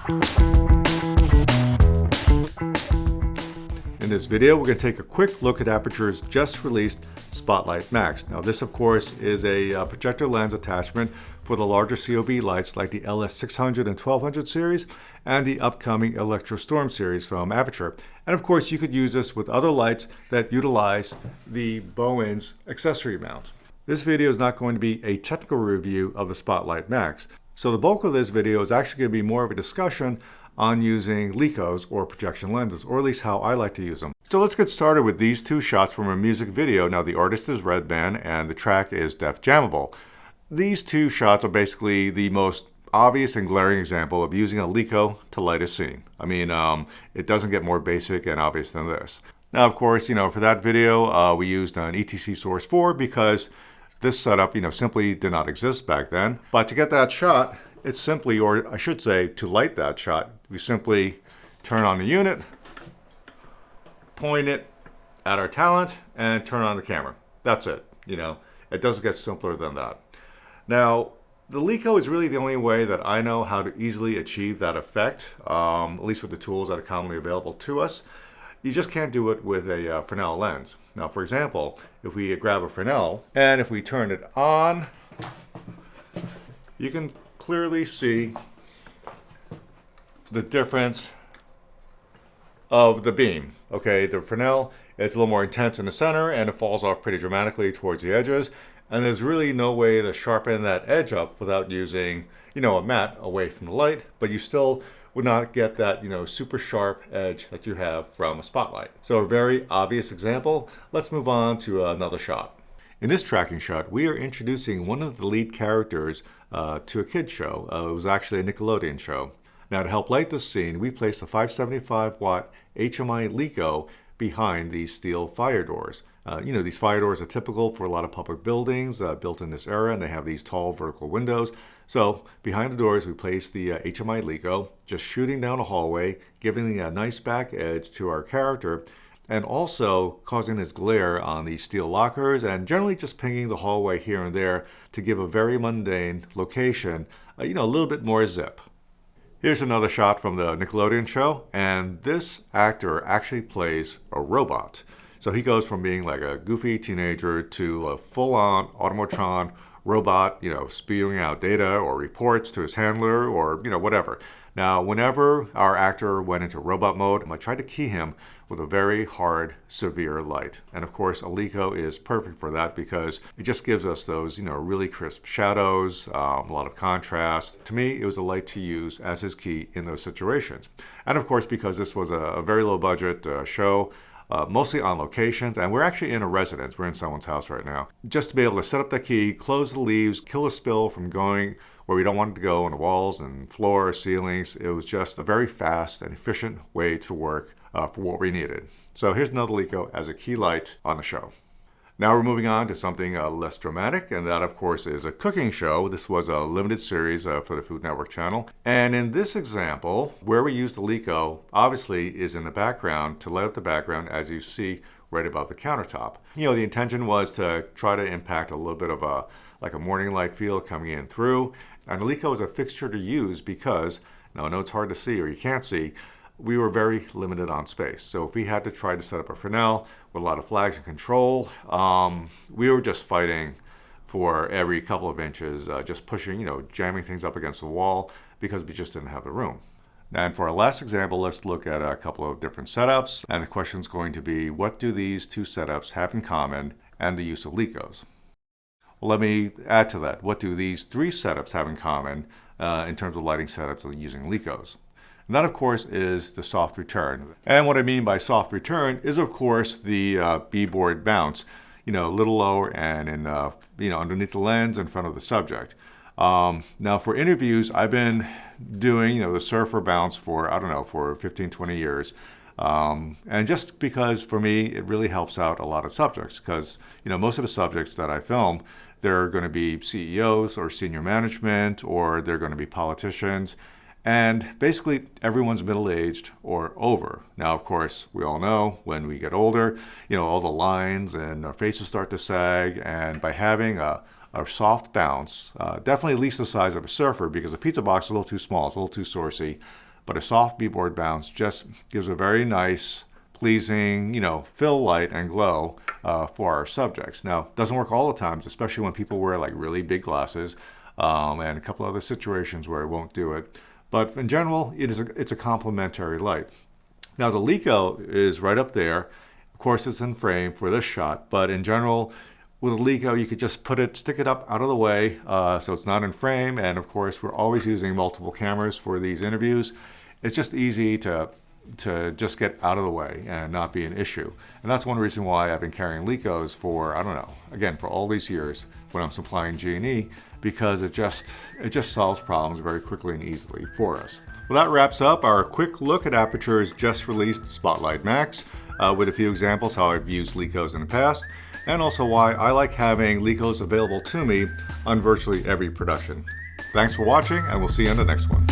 In this video, we're going to take a quick look at Aputure's just released Spotlight Max. Now this, of course, is a projector lens attachment for the larger COB lights like the LS600 and 1200 series and the upcoming Electrostorm series from Aputure. And of course, you could use this with other lights that utilize the Bowens accessory mount. This video is not going to be a technical review of the Spotlight Max. So the bulk of this video is actually going to be more of a discussion on using Lekos or projection lenses, or at least how I like to use them. So let's get started with these two shots from a music video. Now the artist is Red Band and the track is Def Jammable. These two shots are basically the most obvious and glaring example of using a Leko to light a scene. I mean, it doesn't get more basic and obvious than this. Now, of course, for that video, we used an ETC Source 4 because this setup, simply did not exist back then. But to get that shot, it's simply, or I should say, to light that shot, we simply turn on the unit, point it at our talent, and turn on the camera. That's it. It doesn't get simpler than that. Now, the Leko is really the only way that I know how to easily achieve that effect, at least with the tools that are commonly available to us. You just can't do it with a Fresnel lens. Now, for example, if we grab a Fresnel, and if we turn it on, you can clearly see the difference of the beam. Okay, the Fresnel is a little more intense in the center and it falls off pretty dramatically towards the edges, and there's really no way to sharpen that edge up without using a mat away from the light, but you still would not get that super sharp edge that you have from a spotlight. So a very obvious example. Let's move on to another shot. In this tracking shot, we are introducing one of the lead characters to a kid's show. It was actually a Nickelodeon show. Now, to help light this scene, we placed a 575 watt HMI Leko behind these steel fire doors. These fire doors are typical for a lot of public buildings built in this era, and they have these tall vertical windows. So behind the doors, we placed the HMI Leko, just shooting down a hallway, giving a nice back edge to our character, and also causing this glare on these steel lockers and generally just pinging the hallway here and there to give a very mundane location, a little bit more zip. Here's another shot from the Nickelodeon show, and this actor actually plays a robot. So he goes from being like a goofy teenager to a full-on automatron robot, spewing out data or reports to his handler or, whatever. Now, whenever our actor went into robot mode, I tried to key him with a very hard, severe light. And of course, a Leko is perfect for that because it just gives us those, really crisp shadows, a lot of contrast. To me, it was a light to use as his key in those situations. And of course, because this was a very low budget show, mostly on locations, and we're actually in a residence. We're in someone's house right now. Just to be able to set up the key, close the leaves, kill a spill from going where we don't want it to go on the walls and floor, ceilings. It was just a very fast and efficient way to work for what we needed. So here's another Leko as a key light on the show. Now we're moving on to something less dramatic, and that of course is a cooking show. This was a limited series for the Food Network channel. And in this example, where we use the Leko, obviously is in the background to light up the background as you see right above the countertop. The intention was to try to impact a little bit of a morning light feel coming in through. And the Leko is a fixture to use because, now I know it's hard to see or you can't see, we were very limited on space. So if we had to try to set up a Fresnel with a lot of flags and control, we were just fighting for every couple of inches, just pushing, jamming things up against the wall because we just didn't have the room. And for our last example, let's look at a couple of different setups. And the question is going to be, what do these two setups have in common and the use of Lekos? Well, let me add to that. What do these three setups have in common in terms of lighting setups using Lekos? And that, of course, is the soft return. And what I mean by soft return is, of course, the B-board bounce, a little lower and in, underneath the lens in front of the subject. Now, for interviews, I've been doing, the surfer bounce for, for 15, 20 years. And just because, for me, it really helps out a lot of subjects because, most of the subjects that I film, they're going to be CEOs or senior management, or they're going to be politicians. And basically, everyone's middle-aged or over. Now, of course, we all know when we get older, all the lines and our faces start to sag. And by having a soft bounce, definitely at least the size of a surfer, because a pizza box is a little too small, it's a little too saucy. but a soft beadboard bounce just gives a very nice, pleasing, fill light and glow for our subjects. Now, it doesn't work all the times, especially when people wear like really big glasses, and a couple other situations where it won't do it. But in general, it's a complementary light. Now, the Leko is right up there. Of course, it's in frame for this shot, but in general, with a Leko, you could just stick it up out of the way, so it's not in frame. And of course, we're always using multiple cameras for these interviews. It's just easy to just get out of the way and not be an issue. And that's one reason why I've been carrying Lekos for, I don't know, again, for all these years when I'm supplying G&E, because it just solves problems very quickly and easily for us. Well, that wraps up our quick look at Aputure's just released Spotlight Max, with a few examples how I've used Lekos in the past, and also why I like having Lekos available to me on virtually every production. Thanks for watching, and we'll see you on the next one.